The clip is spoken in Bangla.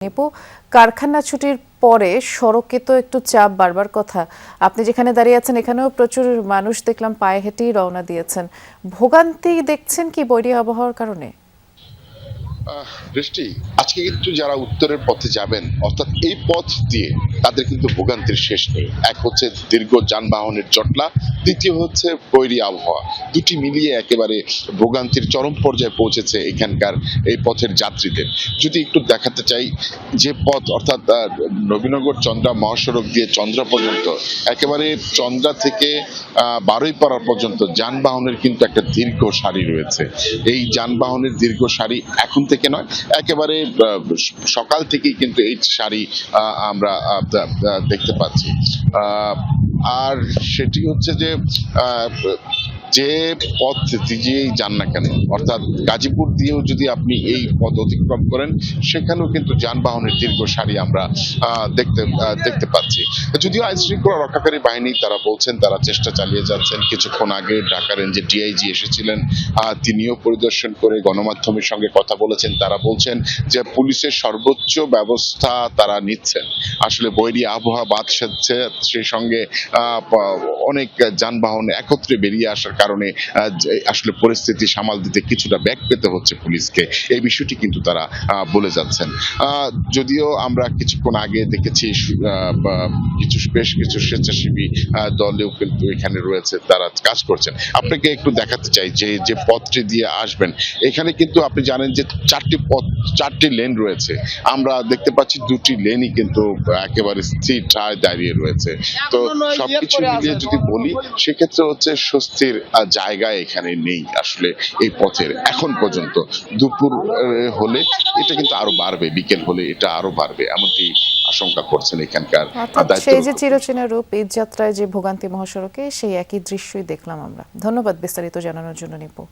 নিপু, কারখানা ছুটির পরে সড়কে তো একটু চাপ বাড়বার কথা। আপনি যেখানে দাঁড়িয়ে আছেন এখানেও প্রচুর মানুষ দেখলাম পায়ে হেঁটেই রওনা দিয়েছেন। ভোগান্তি দেখছেন কি বৈরী আবহাওয়ার কারণে? বৃষ্টি আজকে কিন্তু যারা উত্তরের পথে যাবেন অর্থাৎ এই পথ দিয়ে তাদের কিন্তু ভোগান্তির শেষ নেই। এক হচ্ছে দীর্ঘ যানবাহনের জটলা, দ্বিতীয় হচ্ছে বৈরী আবহাওয়া। দুটি মিলিয়ে একেবারে ভোগান্তির চরম পর্যায়ে পৌঁছেছে এখানকার এই পথের যাত্রীদের। যদি একটু দেখাতে চাই, যে পথ অর্থাৎ নবীনগর চন্দ্রা মহাসড়ক দিয়ে চন্দ্রা পর্যন্ত, একেবারে চন্দ্রা থেকে বারুইপাড়া পর্যন্ত যানবাহনের কিন্তু একটা দীর্ঘ সারি রয়েছে। এই যানবাহনের দীর্ঘ সারি এখন থেকে নয়, একেবারে সকাল থেকেই কিন্তু এই সারি আমরা দেখতে পাচ্ছি। আর সেটি হচ্ছে যে যে পথ দিয়েই যান না কেন, অর্থাৎ গাজীপুর দিয়েও যদি আপনি এই পথ অতিক্রম করেন, সেখানেও কিন্তু যানবাহনের দীর্ঘ সারি আমরা দেখতে পাচ্ছি। যদিও আইন শৃঙ্খলা রক্ষাকারী বাহিনী তারা বলছেন তারা চেষ্টা চালিয়ে যাচ্ছেন। কিছুক্ষণ আগে ঢাকা রেঞ্জের ডিআইজি এসেছিলেন, তিনিও পরিদর্শন করে গণমাধ্যমের সঙ্গে কথা বলেছেন। তারা বলছেন যে পুলিশের সর্বোচ্চ ব্যবস্থা তারা নিচ্ছেন। আসলে বৈরী আবহাওয়া বাদ সাধছে, সেই সঙ্গে অনেক যানবাহন একত্রে বেরিয়ে আসার কারণে আসলে পরিস্থিতি সামাল দিতে কিছুটা ব্যাগ পেতে হচ্ছে পুলিশকে। এই বিষয়টি কিন্তু তারা বলে যাচ্ছেন। যদিও আমরা কিছুক্ষণ আগে দেখেছি বেশ কিছু স্বেচ্ছাসেবী দলেও কিন্তু এখানে রয়েছে, তারা কাজ করছেন। আপনাকে একটু দেখাতে চাই যে যে পথটি দিয়ে আসবেন, এখানে কিন্তু আপনি জানেন যে চারটি লেন রয়েছে। আমরা দেখতে পাচ্ছি দুটি লেনই কিন্তু একেবারে স্থির ঠায় দাঁড়িয়ে রয়েছে। তো সবকিছু মিলিয়ে যদি বলি, সেক্ষেত্রে হচ্ছে স্বস্তির জায়গা এখানে নেই আসলে এই পথের এখন পর্যন্ত। দুপুর হলে এটা কিন্তু আরো বাড়বে, বিকেল হলে এটা আরো বাড়বে, এমনটি আশঙ্কা করছেন এখানকার সেই যে দায়িত্ব। চিরচেনা রূপ ঈদ যাত্রায় যে ভোগান্তি মহাসড়কে, সেই একই দৃশ্যই দেখলাম আমরা। ধন্যবাদ বিস্তারিত জানানোর জন্য নিপু।